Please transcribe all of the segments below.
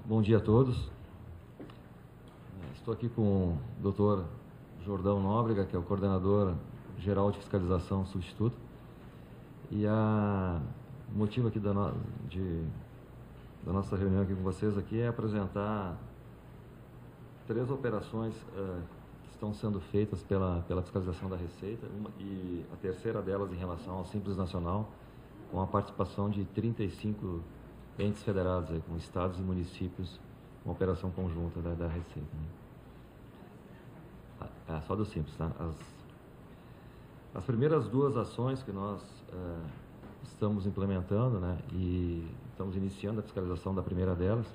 Bom dia a todos. Estou aqui com o Dr. Jordão Nóbrega, que é o coordenador geral de fiscalização substituto. E o motivo aqui da nossa reunião aqui com vocês aqui é apresentar 3 operações que estão sendo feitas pela fiscalização da Receita, e a terceira delas em relação ao Simples Nacional, com a participação de 35 entes federados, aí, com estados e municípios, uma operação conjunta da Receita. Né? Só do Simples, tá? As primeiras 2 ações que nós estamos implementando, né, e estamos iniciando a fiscalização da primeira delas,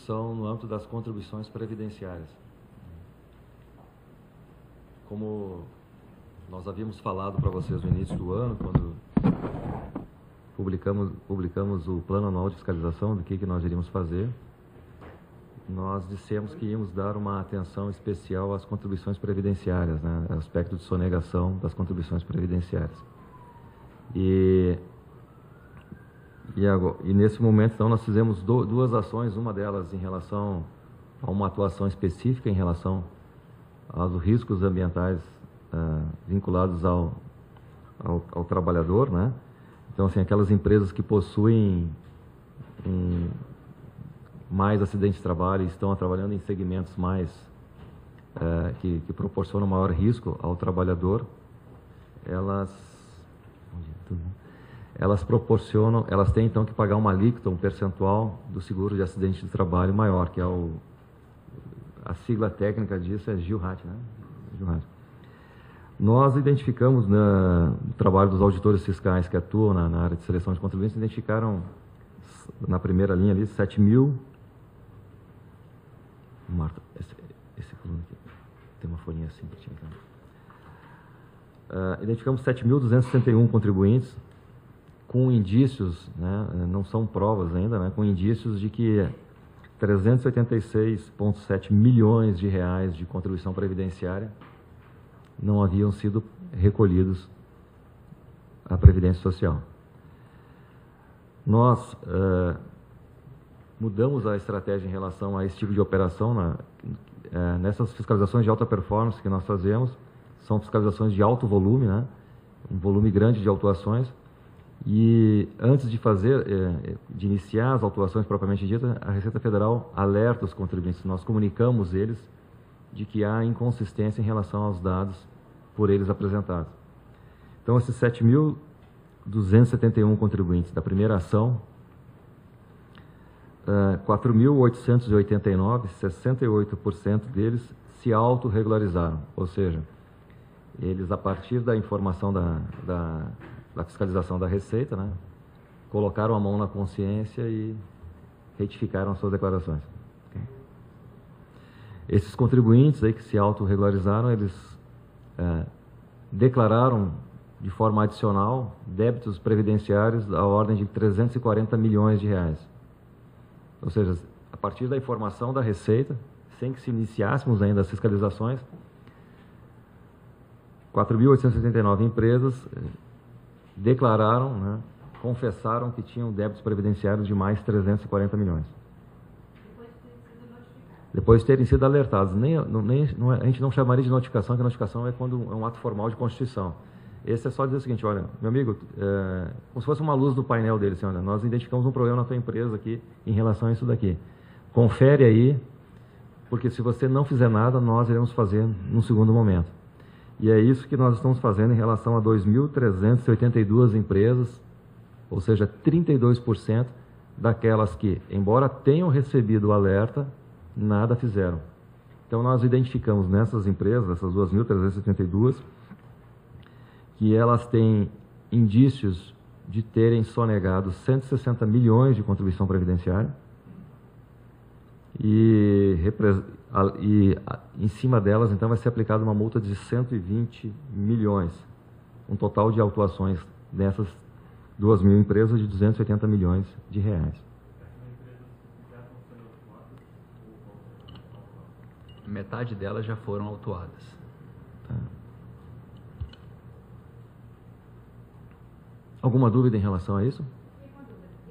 são no âmbito das contribuições previdenciárias. Como nós havíamos falado para vocês no início do ano, quando publicamos o plano anual de fiscalização do que nós iríamos fazer, nós dissemos que íamos dar uma atenção especial às contribuições previdenciárias, né, aspecto de sonegação das contribuições previdenciárias. E nesse momento, então, nós fizemos 2 ações, uma delas em relação a uma atuação específica em relação aos riscos ambientais vinculados ao trabalhador, né? Então, assim, aquelas empresas que possuem mais acidentes de trabalho e estão trabalhando em segmentos mais que proporcionam maior risco ao trabalhador, elas têm então que pagar uma alíquota, um percentual do seguro de acidente de trabalho maior, que é a sigla técnica disso é GILRAT, né? GILRAT. Nós identificamos no trabalho dos auditores fiscais que atuam na área de seleção de contribuintes, identificaram na primeira linha ali 7.000. Marta, esse coluna aqui tem uma folhinha assim para te entrar. Identificamos 7.261 contribuintes com indícios, né, não são provas ainda, né, com indícios de que 386,7 milhões de reais de contribuição previdenciária não haviam sido recolhidos à Previdência Social. Nós mudamos a estratégia em relação a esse tipo de operação. Nessas fiscalizações de alta performance que nós fazemos, são fiscalizações de alto volume, né? Um volume grande de autuações. E antes de iniciar as autuações propriamente ditas, a Receita Federal alerta os contribuintes. Nós comunicamos eles de que há inconsistência em relação aos dados por eles apresentados. Então, esses 7.271 contribuintes da primeira ação, 4.889, 68% deles se autorregularizaram, ou seja, eles, a partir da informação da fiscalização da Receita, né, colocaram a mão na consciência e retificaram as suas declarações. Okay? Esses contribuintes aí que se autorregularizaram, eles declararam de forma adicional débitos previdenciários da ordem de 340 milhões de reais. Ou seja, a partir da informação da Receita, sem que se iniciássemos ainda as fiscalizações, 4.879 empresas declararam, né, confessaram que tinham débitos previdenciários de mais 340 milhões. Depois de terem sido alertados. A gente não chamaria de notificação, porque a notificação é quando é um ato formal de constituição. Esse é só dizer o seguinte: olha, meu amigo, como se fosse uma luz do painel dele, assim, olha, nós identificamos um problema na tua empresa aqui em relação a isso daqui. Confere aí, porque se você não fizer nada, nós iremos fazer num segundo momento. E é isso que nós estamos fazendo em relação a 2.382 empresas, ou seja, 32% daquelas que, embora tenham recebido o alerta, nada fizeram. Então, nós identificamos nessas empresas, essas 2.382, que elas têm indícios de terem sonegado 160 milhões de contribuição previdenciária e em cima delas, então, vai ser aplicada uma multa de 120 milhões, um total de autuações dessas 2.000 empresas de 280 milhões de reais. Metade delas já foram autuadas. Tá. Alguma dúvida em relação a isso?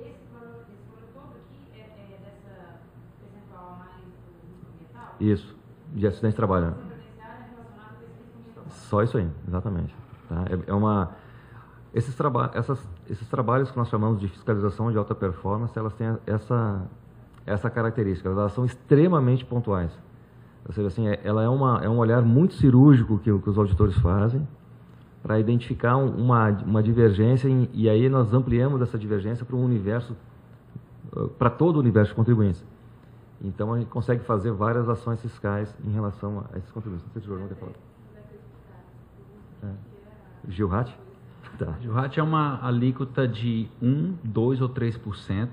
Esse valor todo aqui é dessa percentual a mais do risco ambiental? Isso, de acidente de trabalho. Previdenciária relacionada com esse risco ambiental. Só isso aí, exatamente. Tá? Esses trabalhos que nós chamamos de fiscalização de alta performance, elas têm essa característica, elas são extremamente pontuais. Ou seja, assim, ela é um olhar muito cirúrgico que os auditores fazem para identificar uma divergência e aí nós ampliamos essa divergência para um universo, para todo o universo de contribuintes. Então a gente consegue fazer várias ações fiscais em relação a esses contribuintes. Não sei se o Jornal quer falar. Gilrat? Tá. Gilrat é uma alíquota de 1, 2 ou 3%,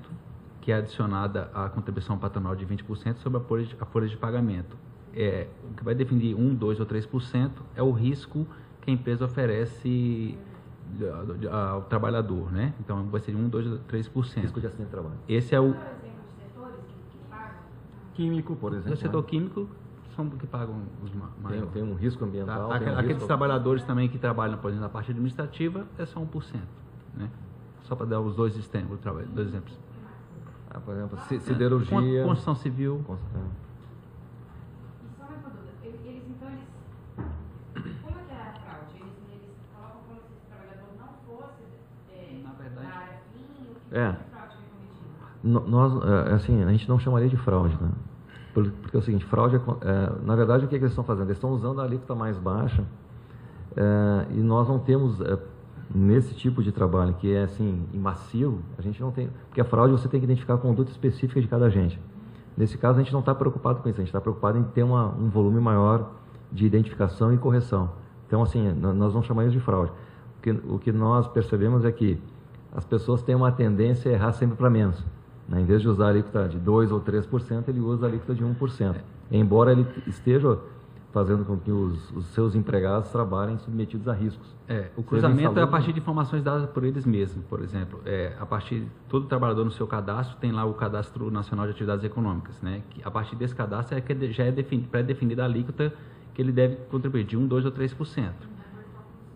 que é adicionada à contribuição patronal de 20% sobre a folha de pagamento. O que vai definir 1, 2 ou 3% é o risco que a empresa oferece ao trabalhador, né? Então vai ser 1, 2 ou 3%. Risco de acidente de trabalho. Esse é o químico, por exemplo. O setor químico são que pagam os maiores. Tem um risco ambiental. Tá? Tem um Aqueles risco... trabalhadores também que trabalham, por exemplo, na parte administrativa, é só 1%. Né? Só para dar os dois exemplos. Por exemplo, siderurgia... Construção civil. E só uma dúvida, eles como é que é a fraude? Eles colocam como se esse trabalhador não fosse Na verdade, da área fim, o que de fraude foi cometido? Nós, assim, a gente não chamaria de fraude, né? Porque é o seguinte, fraude na verdade, o que eles estão fazendo? Eles estão usando a alíquota mais baixa e nós não temos, nesse tipo de trabalho, que é assim, massivo, a gente não tem, porque a fraude você tem que identificar a conduta específica de cada agente. Nesse caso, a gente não está preocupado com isso, a gente está preocupado em ter um volume maior de identificação e correção. Então, assim, nós não chamamos de fraude. O que nós percebemos é que as pessoas têm uma tendência a errar sempre para menos. Né? Em vez de usar a alíquota de 2% ou 3%, ele usa a alíquota de 1%. Embora ele esteja fazendo com que os seus empregados trabalhem submetidos a riscos. O cruzamento é a partir de informações dadas por eles mesmos, por exemplo. A partir todo trabalhador no seu cadastro tem lá o Cadastro Nacional de Atividades Econômicas, né? Que a partir desse cadastro já é pré-definida a alíquota que ele deve contribuir, de 1%, 2% ou 3%.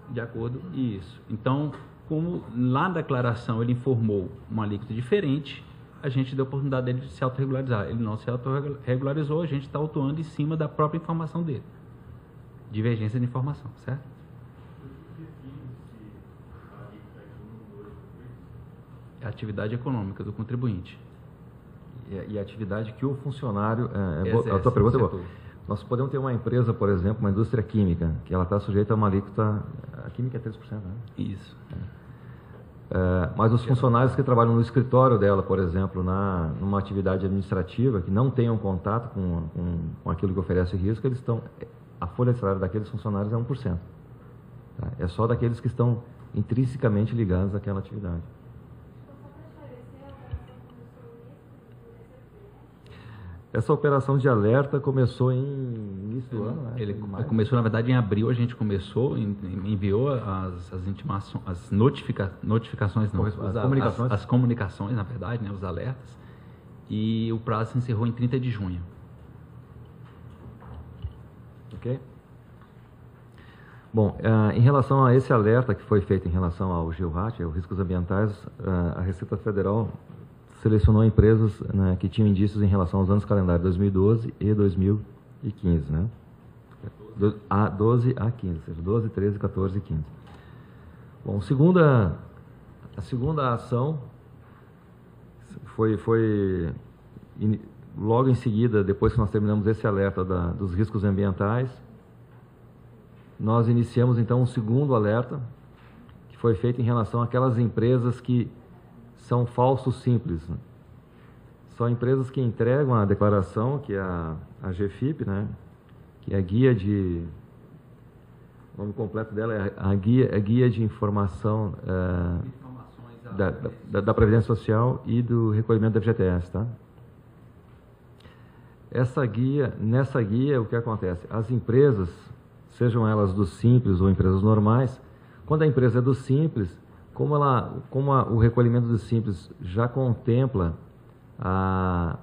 De acordo, isso. Então, como lá na declaração ele informou uma alíquota diferente, a gente deu a oportunidade dele de se autorregularizar. Ele não se autorregularizou, a gente está autuando em cima da própria informação dele. Divergência de informação, certo? É a atividade econômica do contribuinte. E a atividade que o funcionário... a tua pergunta é boa. Nós podemos ter uma empresa, por exemplo, uma indústria química, que ela está sujeita a uma alíquota... A química é 3%, né? Isso. Mas os funcionários que trabalham no escritório dela, por exemplo, numa atividade administrativa, que não tenham contato com aquilo que oferece risco, eles estão... A folha de salário daqueles funcionários é 1%. Tá? É só daqueles que estão intrinsecamente ligados àquela atividade. Essa operação de alerta começou em início do ano, né? Ele começou, na verdade, em abril. A gente começou, enviou as notificações, não, as comunicações, na verdade, né, os alertas, e o prazo se encerrou em 30 de junho. Ok? Bom, em relação a esse alerta que foi feito em relação ao GILRAT, aos riscos ambientais, a Receita Federal selecionou empresas, né, que tinham indícios em relação aos anos calendário 2012 e 2015, né? 12 a 15, ou seja, 12, 13, 14 e 15. Bom, a segunda ação foi logo em seguida, depois que nós terminamos esse alerta dos riscos ambientais, nós iniciamos então um segundo alerta, que foi feito em relação àquelas empresas que são falsos simples. Né? São empresas que entregam a declaração, que é a GFIP, né? Que é a guia de... O nome completo dela é a guia de informação da Previdência Social e do recolhimento da FGTS, tá? Nessa guia, o que acontece? As empresas, sejam elas do Simples ou empresas normais, quando a empresa é do Simples, como o recolhimento do Simples já contempla a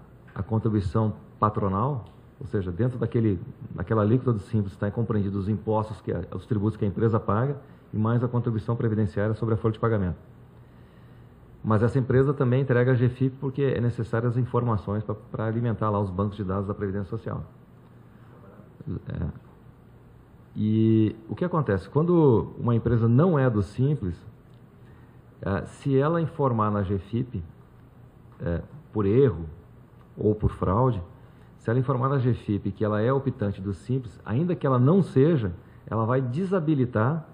contribuição patronal, ou seja, dentro daquela alíquota do Simples está compreendido os impostos, os tributos que a empresa paga, e mais a contribuição previdenciária sobre a folha de pagamento. Mas essa empresa também entrega a GFIP porque é necessário as informações para alimentar lá os bancos de dados da Previdência Social. E o que acontece? Quando uma empresa não é do Simples, se ela informar na GFIP por erro ou por fraude, se ela informar na GFIP que ela é optante do Simples, ainda que ela não seja, ela vai desabilitar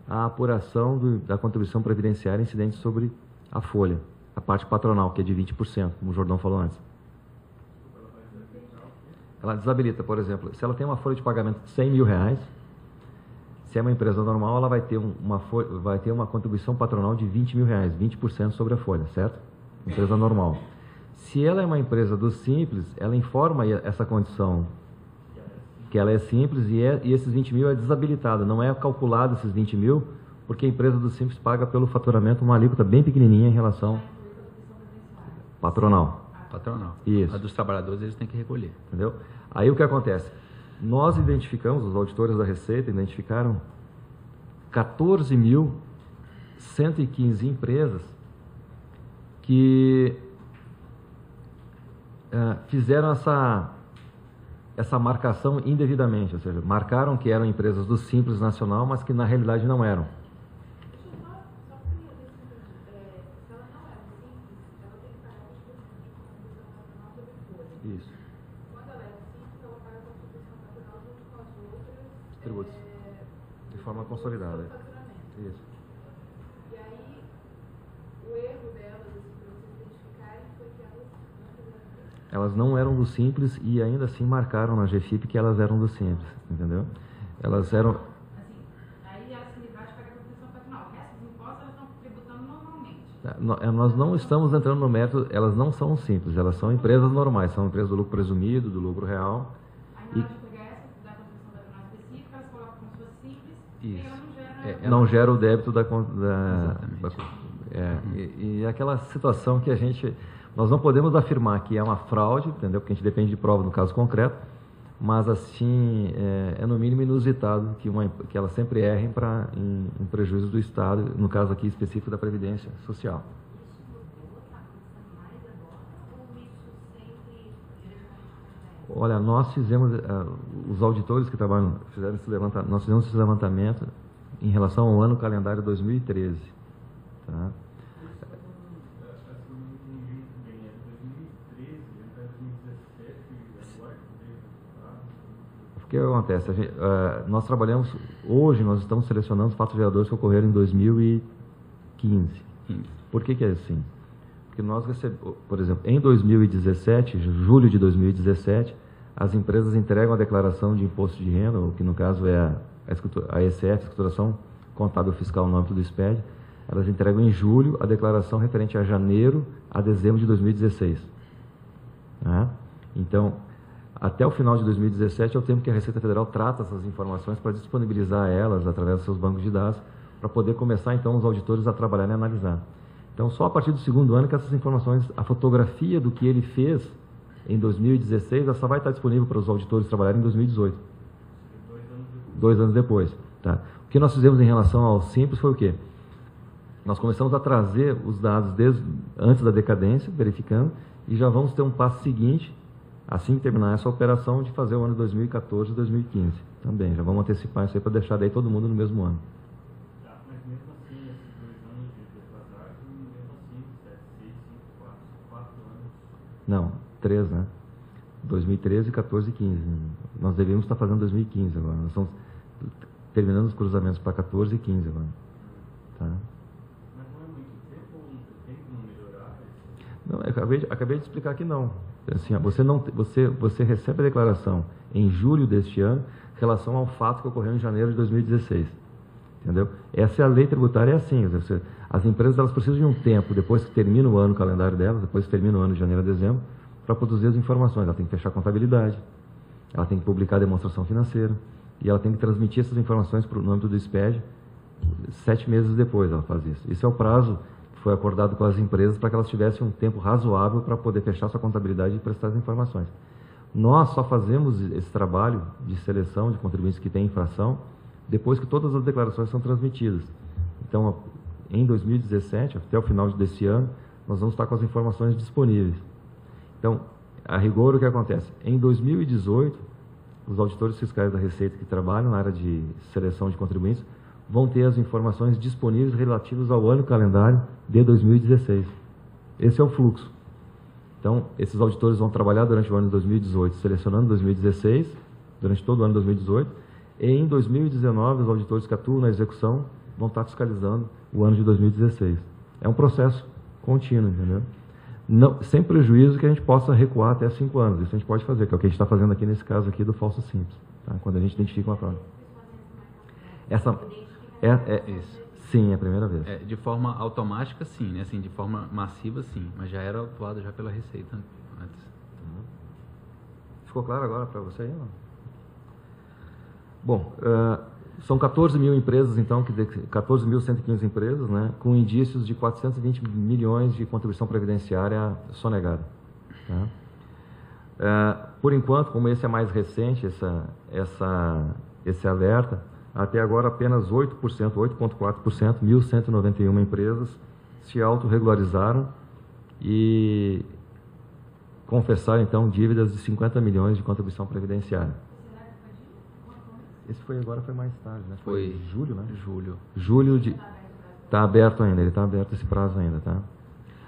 a apuração da contribuição previdenciária incidente sobre a folha, a parte patronal, que é de 20%, como o Jordão falou antes. Ela desabilita, por exemplo, se ela tem uma folha de pagamento de 100 mil reais, se é uma empresa normal, ela vai ter uma contribuição patronal de 20 mil reais, 20% sobre a folha, certo? Empresa normal. Se ela é uma empresa do Simples, ela informa essa condição que ela é simples e esses 20 mil é desabilitado, não é calculado esses 20 mil, porque a empresa do Simples paga pelo faturamento uma alíquota bem pequenininha em relação patronal. Patronal. Isso. A dos trabalhadores eles têm que recolher. Entendeu? Aí o que acontece? Nós identificamos, os auditores da Receita identificaram 14.115 empresas que fizeram essa marcação indevidamente, ou seja, marcaram que eram empresas do Simples Nacional, mas que na realidade não eram. Isso. Quando ela é simples, ela paga a contribuição patronal junto com as outras Tributos. De forma consolidada. Isso. E aí, o erro delas, para vocês identificarem, foi que elas não fizeram isso. Elas não eram do Simples e ainda assim marcaram na GFIP que elas eram do Simples, entendeu? Elas eram... Assim, aí elas se livraram de pagar a contribuição patronal. O resto dos impostos elas estão tributando normalmente. Nós não estamos entrando no mérito, elas não são simples, elas são empresas normais, são empresas do lucro presumido, do lucro real. Aí na hora de pegar essa da contribuição patronal específica, elas colocam como se fosse simples e Isso. ela não gera... Não gera o débito da Exatamente. e aquela situação que nós não podemos afirmar que é uma fraude, entendeu? Porque a gente depende de prova no caso concreto, mas assim é no mínimo inusitado que elas sempre errem em prejuízo do Estado, no caso aqui específico da Previdência Social. Olha, nós fizemos, os auditores que trabalham, fizeram esse levantamento, nós fizemos esse levantamento em relação ao ano calendário 2013. Tá? O que acontece? Nós trabalhamos, hoje nós estamos selecionando os fatos geradores que ocorreram em 2015. Por que é assim? Porque nós recebemos, por exemplo, em 2017, julho de 2017, as empresas entregam a declaração de imposto de renda, o que no caso é a ECF, Escrituração Contábil Fiscal no âmbito do SPED, elas entregam em julho a declaração referente a janeiro a dezembro de 2016. Né? Então, até o final de 2017 é o tempo que a Receita Federal trata essas informações para disponibilizar elas através dos seus bancos de dados, para poder começar então os auditores a trabalhar e analisar. Então, só a partir do segundo ano que essas informações, a fotografia do que ele fez em 2016, ela só vai estar disponível para os auditores trabalharem em 2018. 2 anos depois. Tá? O que nós fizemos em relação ao Simples foi o quê? Nós começamos a trazer os dados antes da decadência, verificando, e já vamos ter um passo seguinte, assim que terminar essa operação, de fazer o ano 2014 e 2015. Também, já vamos antecipar isso aí para deixar daí todo mundo no mesmo ano. Mas mesmo assim, esses 2 anos de defasagem, mesmo assim, 7, 6, 5, 4 anos. Não, 3, né? 2013, 14 e 15. Nós deveríamos estar fazendo 2015 agora. Nós estamos terminando os cruzamentos para 14 e 15 agora. Tá? Mas não é muito tempo ou tem como melhorar? Não, eu acabei de explicar que não. Assim, você recebe a declaração em julho deste ano em relação ao fato que ocorreu em janeiro de 2016. Entendeu? Essa é a lei tributária, é assim. As empresas elas precisam de um tempo, depois que termina o ano o calendário delas, depois que termina o ano de janeiro a dezembro, para produzir as informações. Ela tem que fechar a contabilidade, ela tem que publicar a demonstração financeira e ela tem que transmitir essas informações no âmbito do SPED 7 meses depois ela faz isso. Isso é o prazo que foi acordado com as empresas para que elas tivessem um tempo razoável para poder fechar sua contabilidade e prestar as informações. Nós só fazemos esse trabalho de seleção de contribuintes que têm infração depois que todas as declarações são transmitidas. Então, em 2017, até o final desse ano, nós vamos estar com as informações disponíveis. Então, a rigor, o que acontece? Em 2018, os auditores fiscais da Receita que trabalham na área de seleção de contribuintes vão ter as informações disponíveis relativas ao ano calendário de 2016. Esse é o fluxo. Então, esses auditores vão trabalhar durante o ano de 2018, selecionando 2016, durante todo o ano de 2018, e em 2019, os auditores que atuam na execução vão estar fiscalizando o ano de 2016. É um processo contínuo, entendeu? Não, sem prejuízo que a gente possa recuar até 5 anos. Isso a gente pode fazer, que é o que a gente está fazendo aqui nesse caso aqui do falso simples, tá? Quando a gente identifica uma fraude. Essa Isso. sim, é a primeira vez. De forma automática, sim, né? Assim, de forma massiva, sim, mas já era atuado já pela Receita antes. Ficou claro agora para você aí? Não? Bom, são 14 mil empresas, então, 14.115 empresas, né, com indícios de 420 milhões de contribuição previdenciária sonegada. Tá? Por enquanto, como esse é mais recente, esse alerta, até agora apenas 8%, 8,4%, 1.191 empresas se autorregularizaram e confessaram, então, dívidas de 50 milhões de contribuição previdenciária. Esse agora foi mais tarde, né? Foi julho, né? Julho de... Está aberto ainda, ele está aberto esse prazo ainda, tá?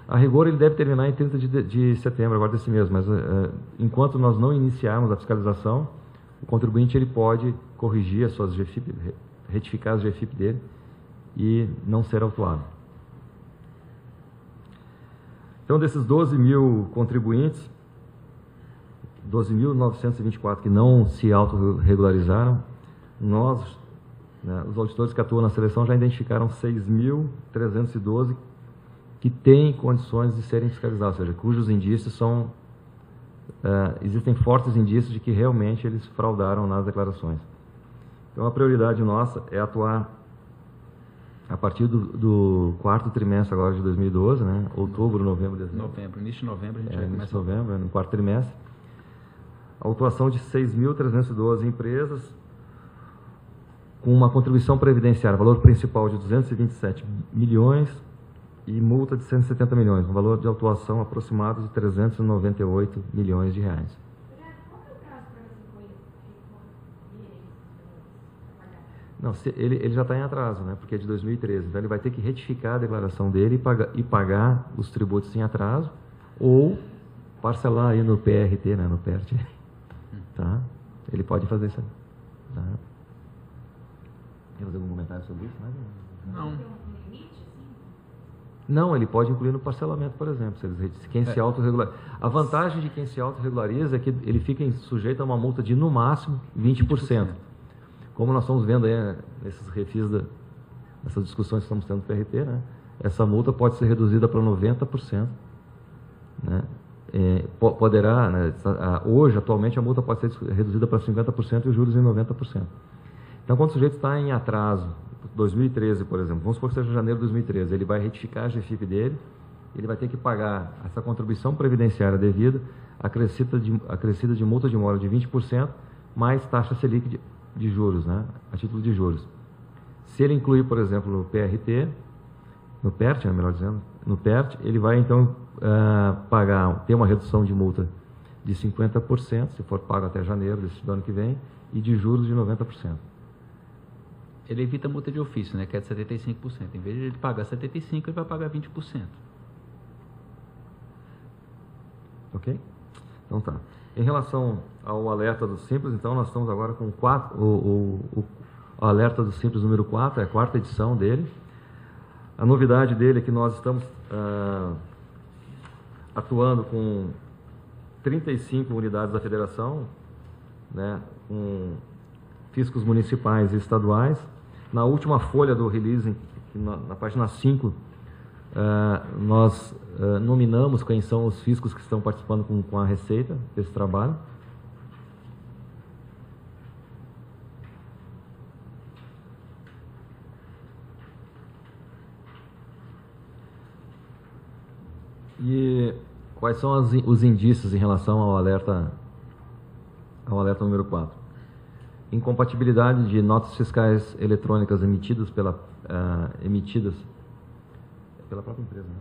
A rigor, ele deve terminar em 30 de setembro, agora desse mês, mas enquanto nós não iniciarmos a fiscalização, o contribuinte ele pode corrigir as suas GFIP, retificar as GFIP dele e não ser autuado. Então, desses 12 mil contribuintes, 12.924 que não se autorregularizaram, nós, né, os auditores que atuam na seleção já identificaram 6.312 que têm condições de serem fiscalizados, ou seja, cujos indícios são... existem fortes indícios de que realmente eles fraudaram nas declarações. Então, a prioridade nossa é atuar a partir do quarto trimestre agora de 2012, né? Outubro, novembro, dezembro. Início de novembro a gente vai começar. Novembro, no quarto trimestre. A autuação de 6.312 empresas com uma contribuição previdenciária, valor principal de 227 milhões e multa de 170 milhões, um valor de autuação aproximado de 398 milhões de reais. Qual é o prazo para você Não, ele já está em atraso, né? Porque é de 2013, então ele vai ter que retificar a declaração dele e pagar os tributos em atraso ou parcelar aí no PRT, né? No PERT, tá? Ele pode fazer isso aí, tá? Quer fazer algum comentário sobre isso? Não. Não, ele pode incluir no parcelamento, por exemplo, se quem se autorregulariza. A vantagem de quem se autorregulariza é que ele fica sujeito a uma multa de, no máximo, 20%. Como nós estamos vendo aí, nesses refis, nessas discussões que estamos tendo no PRT, né, essa multa pode ser reduzida para 90%. Né, poderá, né, hoje, atualmente, a multa pode ser reduzida para 50% e os juros em 90%. Então, quando o sujeito está em atraso, 2013, por exemplo, vamos supor que seja janeiro de 2013, ele vai retificar a GFIP dele, ele vai ter que pagar essa contribuição previdenciária devida, acrescida de multa de mora de 20%, mais taxa Selic de juros, né, a título de juros. Se ele incluir, por exemplo, no PRT, no PERT, melhor dizendo, no PERT, ele vai então ter uma redução de multa de 50%, se for pago até janeiro do ano que vem, e de juros de 90%. Ele evita a multa de ofício, né, que é de 75%. Em vez de ele pagar 75%, ele vai pagar 20%. Ok? Então tá. Em relação ao alerta do Simples, então nós estamos agora com o alerta do Simples número 4, é a 4ª edição dele. A novidade dele é que nós estamos atuando com 35 unidades da federação, né, com fiscos municipais e estaduais. Na última folha do release, na página 5, nós nominamos quem são os fiscos que estão participando com a Receita desse trabalho. E quais são os indícios em relação ao alerta número 4? Incompatibilidade de notas fiscais eletrônicas emitidas pela própria empresa, né?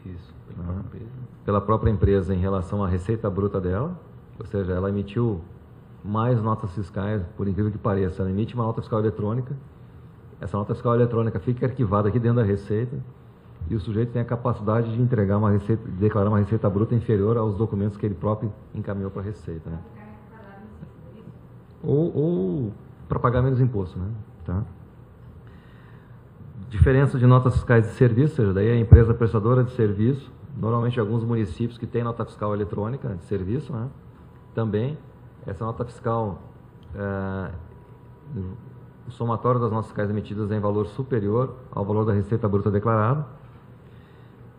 Isso, pela própria empresa. Pela própria empresa em relação à receita bruta dela, ou seja, ela emitiu mais notas fiscais, por incrível que pareça, ela emite uma nota fiscal eletrônica, essa nota fiscal eletrônica fica arquivada aqui dentro da receita e o sujeito tem a capacidade de entregar uma receita, de declarar uma receita bruta inferior aos documentos que ele próprio encaminhou para a receita, né? Ou para pagar menos imposto, né? Tá? Diferença de notas fiscais de serviço, ou seja, daí a empresa prestadora de serviço, normalmente alguns municípios que têm nota fiscal eletrônica de serviço, né? Também, essa nota fiscal, o somatório das notas fiscais emitidas é em valor superior ao valor da receita bruta declarada.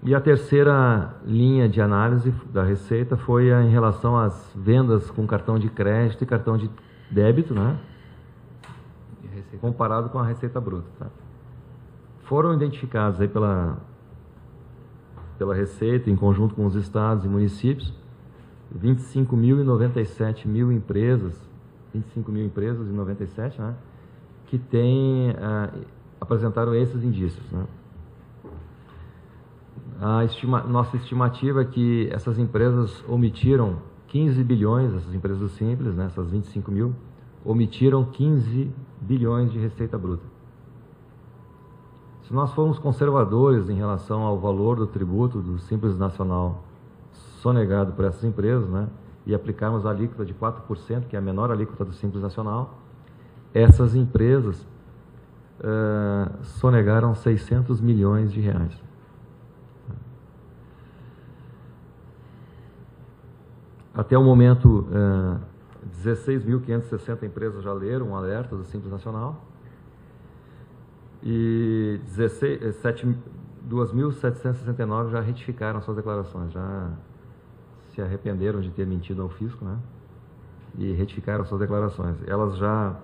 E a terceira linha de análise da receita foi em relação às vendas com cartão de crédito e cartão de débito, né? Comparado com a receita bruta. Tá? Foram identificados aí pela Receita, em conjunto com os estados e municípios, 25.097 mil empresas, 25 mil empresas e 97, né? Que apresentaram esses indícios, né? Nossa estimativa é que essas empresas omitiram 15 bilhões, essas empresas simples, né, essas 25 mil, omitiram 15 bilhões de receita bruta. Se nós formos conservadores em relação ao valor do tributo do Simples Nacional sonegado por essas empresas, né, e aplicarmos a alíquota de 4%, que é a menor alíquota do Simples Nacional, essas empresas sonegaram 600 milhões de reais. Até o momento, 16.560 empresas já leram um alerta do Simples Nacional e 2.769 já retificaram suas declarações, já se arrependeram de ter mentido ao fisco, né? E retificaram suas declarações. Elas já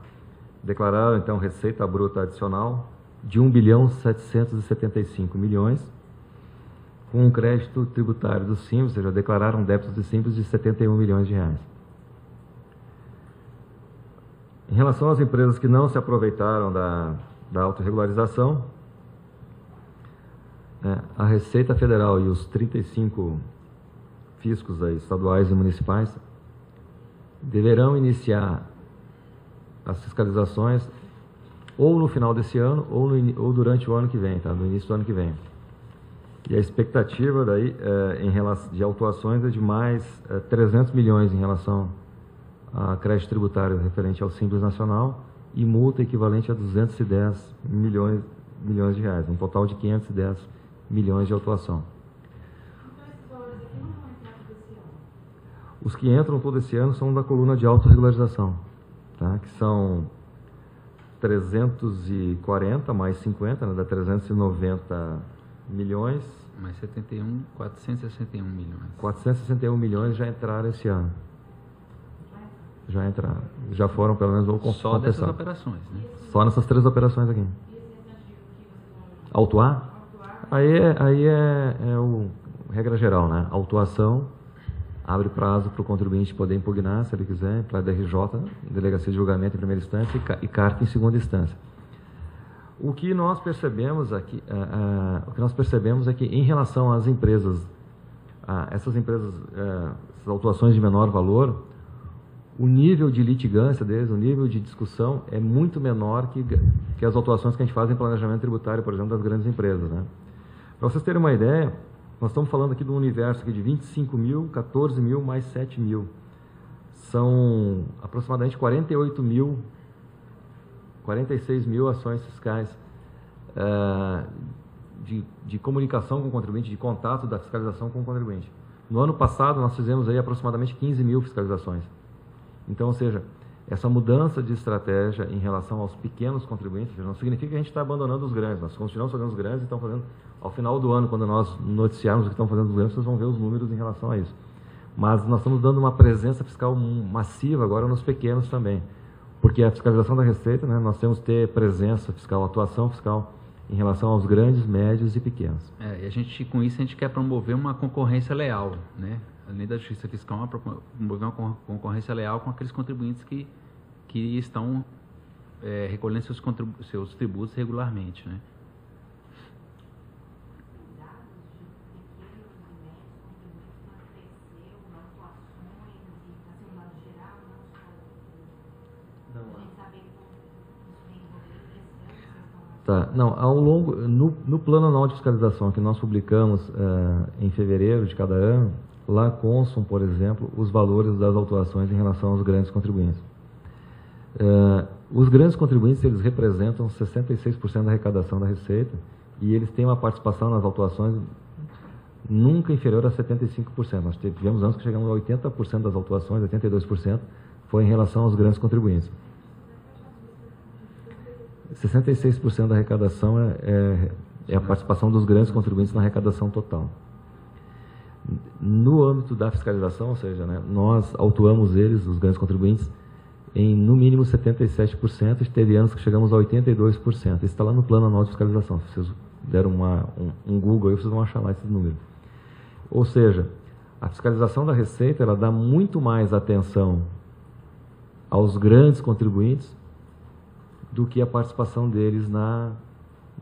declararam, então, receita bruta adicional de 1.775 milhões, com um crédito tributário do Simples, ou seja, declararam débitos do Simples de 71 milhões de reais. Em relação às empresas que não se aproveitaram da autorregularização, a Receita Federal e os 35 fiscos aí, estaduais e municipais deverão iniciar as fiscalizações ou no final desse ano ou durante o ano que vem, tá? No início do ano que vem. E a expectativa daí em relação de autuações é de mais 300 milhões em relação a crédito tributário referente ao Simples Nacional e multa equivalente a 210 milhões de reais, um total de 510 milhões de autuação. Então esses valores aqui não vão entrar todo esse ano? Os que entram todo esse ano são da coluna de autorregularização, tá? Que são 340 mais 50, né? Dá 390 milhões. Mais 461 milhões. 461 milhões já entraram esse ano. Já entraram. Já foram pelo menos só dessas operações, né? Só nessas 3 operações aqui. E esse restante que vocês vão Autuar? autuar? Aí é regra geral, né? Autuação abre prazo para o contribuinte poder impugnar, se ele quiser, para a DRJ, Delegacia de Julgamento em primeira instância e carta em segunda instância. O que nós percebemos aqui, é que em relação às empresas, essas empresas, essas autuações de menor valor, o nível de litigância deles, o nível de discussão é muito menor que as autuações que a gente faz em planejamento tributário, por exemplo, das grandes empresas, né? Para vocês terem uma ideia, nós estamos falando aqui de um universo aqui de 25 mil, 14 mil mais 7 mil. São aproximadamente 46 mil ações fiscais de comunicação com o contribuinte, de contato da fiscalização com o contribuinte. No ano passado, nós fizemos aí aproximadamente 15 mil fiscalizações. Então, ou seja, essa mudança de estratégia em relação aos pequenos contribuintes, não significa que a gente está abandonando os grandes. Nós continuamos fazendo os grandes e estamos fazendo, ao final do ano, quando nós noticiarmos o que estão fazendo os grandes, vocês vão ver os números em relação a isso. Mas nós estamos dando uma presença fiscal massiva agora nos pequenos também. Porque a fiscalização da Receita, né, nós temos que ter presença fiscal, atuação fiscal em relação aos grandes, médios e pequenos. E com isso a gente quer promover uma concorrência leal, né? Além da justiça fiscal, promover uma concorrência leal com aqueles contribuintes que estão recolhendo seus tributos regularmente, né? Tá. Não, no plano anual de fiscalização que nós publicamos em fevereiro de cada ano, lá constam, por exemplo, os valores das autuações em relação aos grandes contribuintes. Os grandes contribuintes, eles representam 66% da arrecadação da Receita e eles têm uma participação nas autuações nunca inferior a 75%. Nós tivemos anos que chegamos a 80% das autuações, 82%, foi em relação aos grandes contribuintes. 66% da arrecadação é a participação dos grandes contribuintes na arrecadação total. No âmbito da fiscalização, ou seja, né, nós autuamos eles, os grandes contribuintes, em no mínimo 77%, e teve anos que chegamos a 82%. Isso está lá no plano anual de fiscalização. Se vocês deram um Google aí, vocês vão achar lá esse número. Ou seja, a fiscalização da Receita, ela dá muito mais atenção aos grandes contribuintes do que a participação deles na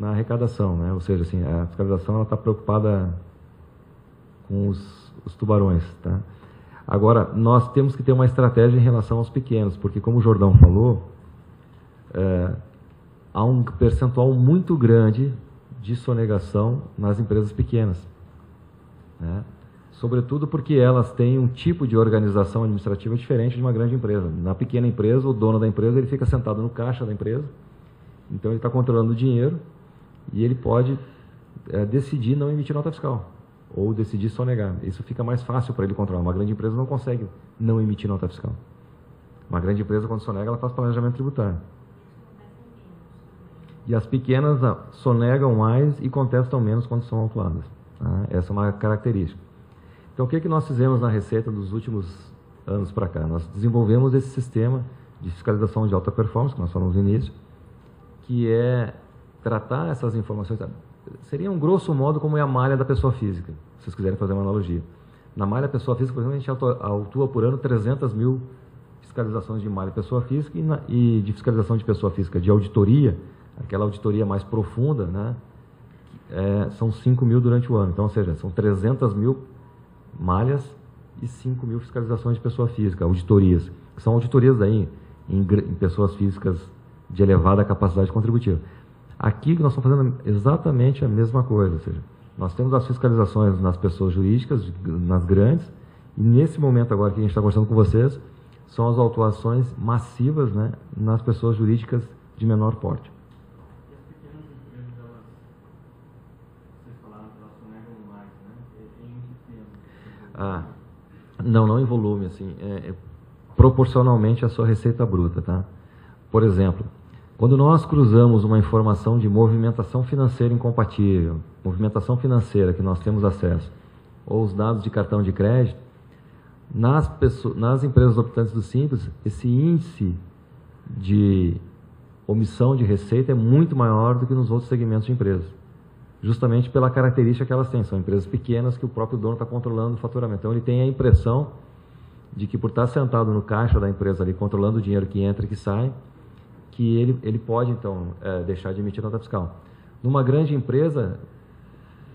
arrecadação, né? Ou seja, assim, a fiscalização está preocupada com os tubarões, tá? Agora, nós temos que ter uma estratégia em relação aos pequenos, porque como o Jordão falou, há um percentual muito grande de sonegação nas empresas pequenas, né? Sobretudo porque elas têm um tipo de organização administrativa diferente de uma grande empresa. Na pequena empresa, o dono da empresa ele fica sentado no caixa da empresa, então ele está controlando o dinheiro e ele pode decidir não emitir nota fiscal ou decidir sonegar. Isso fica mais fácil para ele controlar. Uma grande empresa não consegue não emitir nota fiscal. Uma grande empresa, quando sonega, ela faz planejamento tributário. E as pequenas sonegam mais e contestam menos quando são autuadas, tá? Essa é uma característica. Então, o que nós fizemos na Receita dos últimos anos para cá? Nós desenvolvemos esse sistema de fiscalização de alta performance, que nós falamos no início, que é tratar essas informações. Seria um grosso modo como é a malha da pessoa física, se vocês quiserem fazer uma analogia. Na malha da pessoa física, por exemplo, a gente autua por ano 300 mil fiscalizações de malha pessoa física e de fiscalização de pessoa física, de auditoria, aquela auditoria mais profunda, né? São 5 mil durante o ano. Então, ou seja, são 300 mil malhas e 5 mil fiscalizações de pessoa física, auditorias, que são auditorias aí em pessoas físicas de elevada capacidade contributiva. Aqui nós estamos fazendo exatamente a mesma coisa, ou seja, nós temos as fiscalizações nas pessoas jurídicas, nas grandes, e nesse momento agora que a gente está conversando com vocês, são as autuações massivas, né, nas pessoas jurídicas de menor porte. E as pequenas empresas, vocês falaram que elas sonegam mais, né? Em que tempo? Não em volume, assim, proporcionalmente à sua receita bruta, tá? Por exemplo, quando nós cruzamos uma informação de movimentação financeira incompatível, movimentação financeira que nós temos acesso, ou os dados de cartão de crédito, nas empresas optantes do Simples, esse índice de omissão de receita é muito maior do que nos outros segmentos de empresas, justamente pela característica que elas têm. São empresas pequenas que o próprio dono está controlando o faturamento. Então, ele tem a impressão de que por estar sentado no caixa da empresa ali, controlando o dinheiro que entra e que sai, que ele pode, então, deixar de emitir nota fiscal. Numa grande empresa,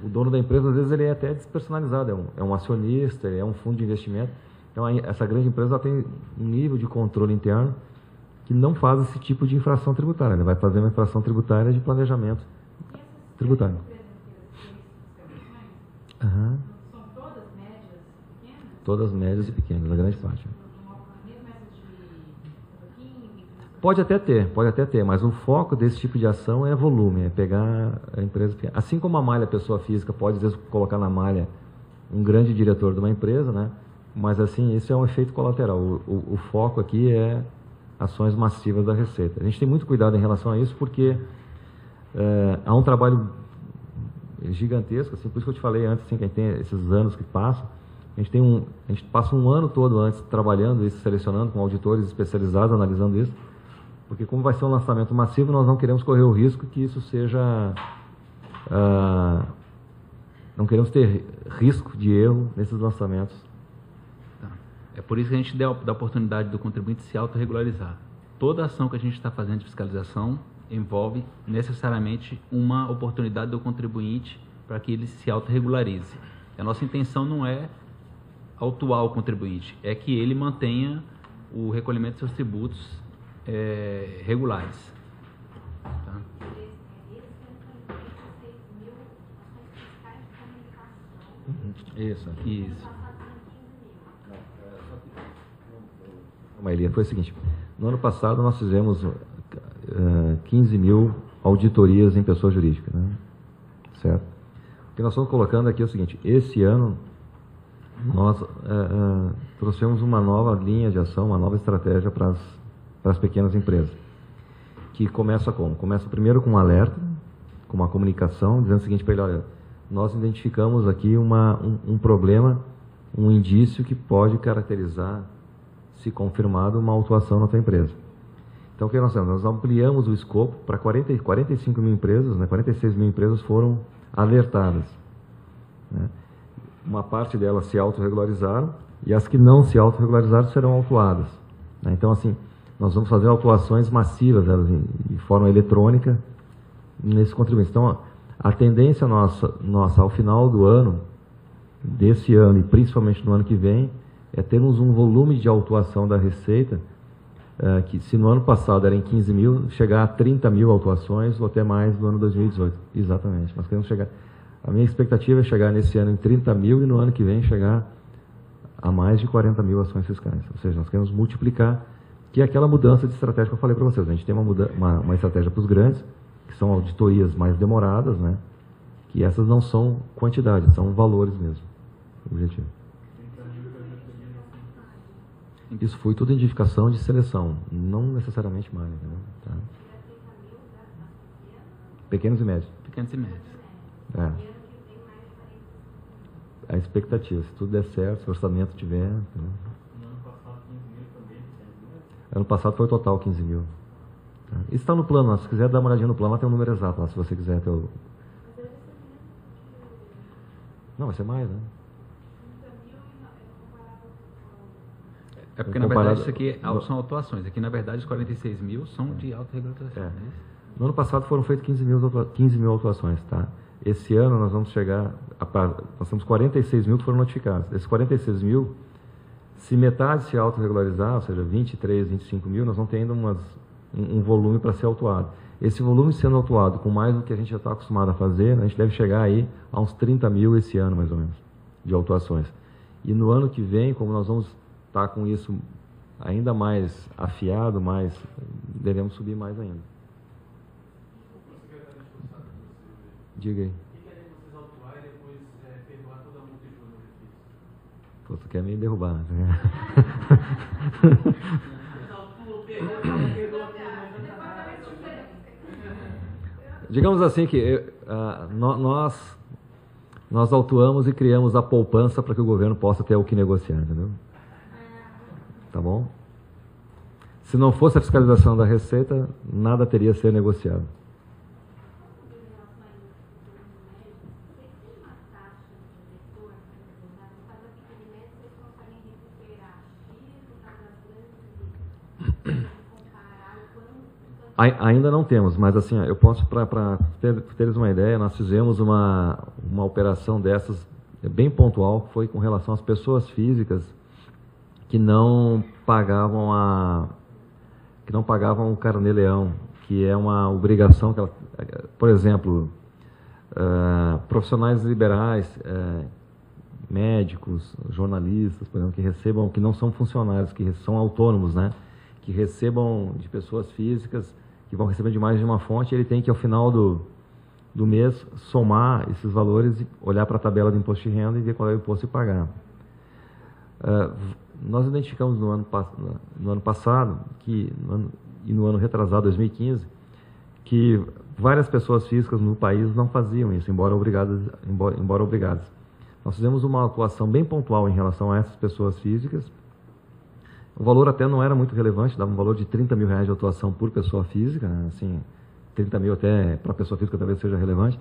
o dono da empresa, às vezes, ele é até despersonalizado, é um acionista, é um fundo de investimento. Então, essa grande empresa ela tem um nível de controle interno que não faz esse tipo de infração tributária. Ele vai fazer uma infração tributária de planejamento tributário. São todas médias e pequenas? Todas médias e pequenas, a grande parte. Mesmo essas de Pode até ter, mas o foco desse tipo de ação é volume, é pegar a empresa pequena. Assim como a malha pessoa física pode, às vezes, colocar na malha um grande diretor de uma empresa, né? Mas, assim, isso é um efeito colateral. O foco aqui é ações massivas da Receita. A gente tem muito cuidado em relação a isso, porque há um trabalho gigantesco, assim, por isso que eu te falei antes, assim, que a gente tem esses anos que passam, a gente passa um ano todo antes trabalhando isso, selecionando com auditores especializados, analisando isso, porque como vai ser um lançamento massivo, nós não queremos correr o risco que isso seja... não queremos ter risco de erro nesses lançamentos. Tá. É por isso que a gente dá a oportunidade do contribuinte se autorregularizar. Toda ação que a gente está fazendo de fiscalização envolve necessariamente uma oportunidade do contribuinte para que ele se autorregularize. A nossa intenção não é autuar o contribuinte, é que ele mantenha o recolhimento de seus tributos regulares. Tá? Esse Isso. Maília, foi o seguinte, no ano passado nós fizemos 15 mil auditorias em pessoa jurídica, né? Certo? O que nós estamos colocando aqui é o seguinte, esse ano nós trouxemos uma nova linha de ação, uma nova estratégia para as pequenas empresas, que começa como? Começa primeiro com um alerta, com uma comunicação, dizendo o seguinte para ele, olha, nós identificamos aqui um problema, um indício que pode caracterizar, se confirmado, uma autuação na tua empresa. Então, o que nós fizemos? Nós ampliamos o escopo para 45 mil empresas, né? 46 mil empresas foram alertadas, né? Uma parte delas se autorregularizaram e as que não se autorregularizaram serão autuadas, né? Então, assim, nós vamos fazer autuações massivas de forma eletrônica nesses contribuintes. Então, a tendência nossa ao final do ano, desse ano e principalmente no ano que vem, é termos um volume de autuação da Receita que se no ano passado era em 15 mil, chegar a 30 mil autuações ou até mais no ano 2018. Exatamente. Nós queremos chegar... A minha expectativa é chegar nesse ano em 30 mil e no ano que vem chegar a mais de 40 mil ações fiscais. Ou seja, nós queremos multiplicar, que é aquela mudança de estratégia que eu falei para vocês. A gente tem uma estratégia para os grandes, que são auditorias mais demoradas, né? Que essas não são quantidades, são valores mesmo. O objetivo. Isso foi tudo identificação de seleção, não necessariamente malha, né? Tá? Pequenos e médios. Pequenos e médios. É. A expectativa, se tudo der certo, se o orçamento tiver... Né? No ano passado, 15 mil também, ano passado foi o total 15 mil. Tá? Isso está no plano, se quiser dar uma olhadinha no plano, lá tem um número exato, lá, se você quiser ter o... Não, vai ser mais, né? É porque, na verdade, isso aqui são autuações. Aqui, na verdade, os 46 mil são de autorregulação. É. No ano passado foram feitas 15 mil autuações, tá? Esse ano nós vamos chegar... Nós temos 46 mil que foram notificados. Desses 46 mil, se metade se autorregularizar, ou seja, 23, 25 mil, nós vamos ter ainda um volume para ser autuado. Esse volume sendo autuado com mais do que a gente já está acostumado a fazer, a gente deve chegar aí a uns 30 mil esse ano, mais ou menos, de autuações. E no ano que vem, como nós vamos estar com isso ainda mais afiado, devemos subir mais ainda. Diga aí. O que querem vocês autuar e depois perdoar toda a multa de juros no Pô, tu quer me derrubar, né? Digamos assim que nós autuamos e criamos a poupança para que o governo possa ter o que negociar, entendeu? Tá bom? Se não fosse a fiscalização da Receita, nada teria a ser negociado. Ainda não temos, mas assim, eu posso, para teres uma ideia, nós fizemos uma operação dessas bem pontual, foi com relação às pessoas físicas que não pagavam o carnê-leão, que é uma obrigação que por exemplo, profissionais liberais, médicos, jornalistas, por exemplo, que recebam, que não são funcionários, que são autônomos, né? Que recebam de pessoas físicas, que vão receber de mais de uma fonte, ele tem que, ao final do mês, somar esses valores e olhar para a tabela de imposto de renda e ver qual é o imposto e pagar. Nós identificamos no ano passado, e no ano retrasado, 2015, que várias pessoas físicas no país não faziam isso, embora obrigadas. Nós fizemos uma atuação bem pontual em relação a essas pessoas físicas. O valor até não era muito relevante, dava um valor de R$30 mil de atuação por pessoa física, né? Assim, 30 mil até para a pessoa física talvez seja relevante.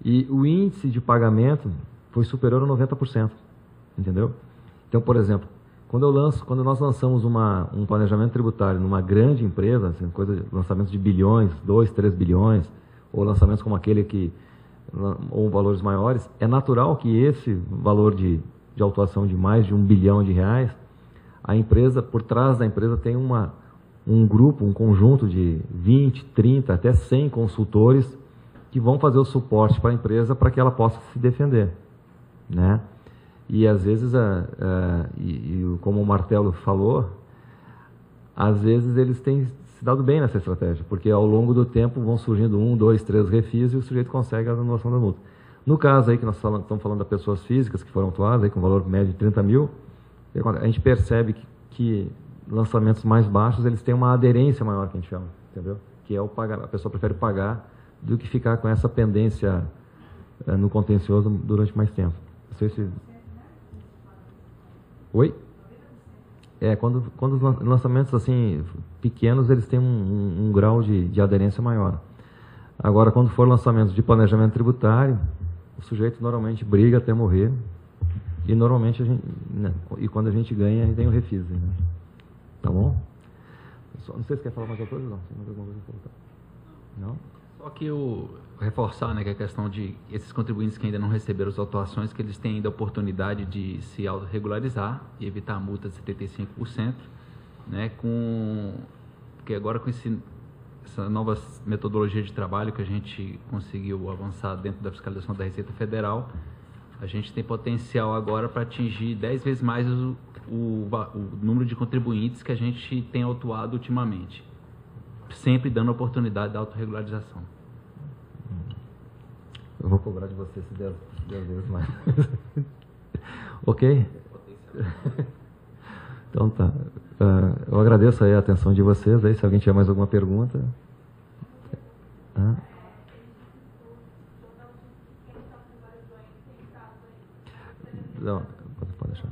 E o índice de pagamento foi superior a 90%, entendeu? Então, por exemplo, quando nós lançamos um planejamento tributário numa grande empresa, assim, lançamentos de bilhões, 2, 3 bilhões, ou lançamentos como aquele ou valores maiores, é natural que esse valor de autuação de mais de R$1 bilhão, a empresa, por trás da empresa, tem um grupo, um conjunto de 20, 30, até 100 consultores que vão fazer o suporte para a empresa para que ela possa se defender, né? E às vezes, como o Martelo falou, às vezes eles têm se dado bem nessa estratégia, porque ao longo do tempo vão surgindo 1, 2, 3 refis e o sujeito consegue a anulação da multa. No caso aí que nós estamos falando das pessoas físicas que foram autuadas, aí, com valor médio de 30 mil, a gente percebe que lançamentos mais baixos eles têm uma aderência maior, que a gente chama, entendeu? Que é o pagar, a pessoa prefere pagar do que ficar com essa pendência no contencioso durante mais tempo. Não sei se... Oi? Quando os lançamentos assim pequenos, eles têm um grau de aderência maior. Agora, quando for lançamentos de planejamento tributário, o sujeito normalmente briga até morrer e normalmente e quando a gente ganha, a gente tem o refis. Né? Tá bom? Não sei se quer falar mais alguma coisa, não. Mais alguma coisa pra colocar? Não? Só que eu reforçar, né, que a questão de esses contribuintes que ainda não receberam as autuações, que eles têm ainda a oportunidade de se autorregularizar e evitar a multa de 75%, né, porque agora com essa nova metodologia de trabalho que a gente conseguiu avançar dentro da fiscalização da Receita Federal, a gente tem potencial agora para atingir 10 vezes mais o número de contribuintes que a gente tem autuado ultimamente, sempre dando oportunidade da autorregularização. Eu vou cobrar de você se 10 vezes mais. Ok? Então tá. Eu agradeço aí a atenção de vocês. Aí, se alguém tiver mais alguma pergunta. Não, pode deixar.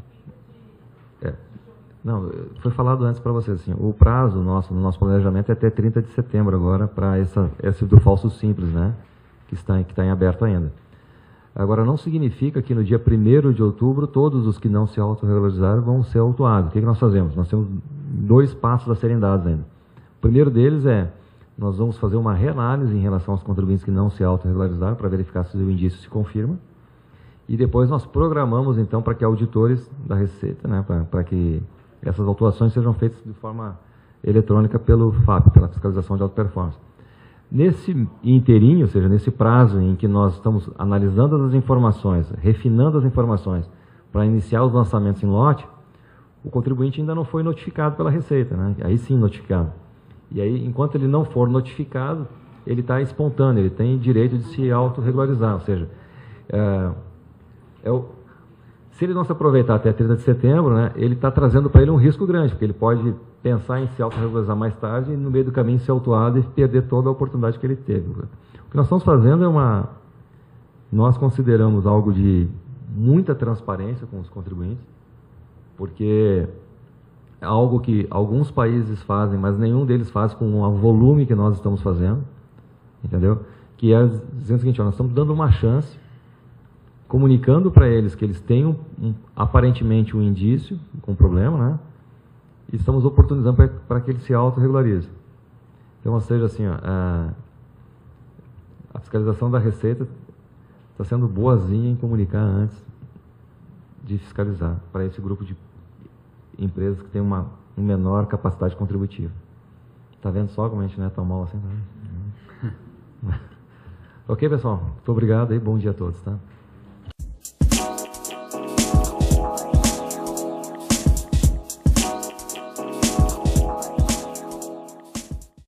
Não, foi falado antes para vocês, assim, o prazo no nosso planejamento é até 30 de setembro agora, para esse do falso simples, né? Que está em aberto ainda. Agora, não significa que no dia 1º de outubro, todos os que não se autorregularizaram vão ser autuados. O que nós fazemos? Nós temos 2 passos a serem dados ainda. O primeiro deles nós vamos fazer uma reanálise em relação aos contribuintes que não se autorregularizaram, para verificar se o indício se confirma. E depois nós programamos, então, para que auditores da Receita, né, para que essas autuações sejam feitas de forma eletrônica pelo FAP, pela Fiscalização de Alta Performance. Nesse inteirinho, ou seja, nesse prazo em que nós estamos analisando as informações, refinando as informações para iniciar os lançamentos em lote, o contribuinte ainda não foi notificado pela Receita, né? Aí sim notificado. E aí, enquanto ele não for notificado, ele está espontâneo, ele tem direito de se autorregularizar, ou seja, se ele não se aproveitar até 30 de setembro, né, ele está trazendo para ele um risco grande, porque ele pode pensar em se autorregularizar mais tarde e no meio do caminho ser autuado e perder toda a oportunidade que ele teve. O que nós estamos fazendo nós consideramos algo de muita transparência com os contribuintes, porque é algo que alguns países fazem, mas nenhum deles faz com o volume que nós estamos fazendo, entendeu? Que é dizendo o seguinte, nós estamos dando uma chance, comunicando para eles que eles têm aparentemente um indício com problema, né? E estamos oportunizando para que eles se autorregularizem. Então, ou seja, assim, a fiscalização da Receita está sendo boazinha em comunicar antes de fiscalizar para esse grupo de empresas que tem uma menor capacidade contributiva. Está vendo só como a gente não é tão mal assim? Tá? Ok, pessoal? Muito obrigado e bom dia a todos, tá?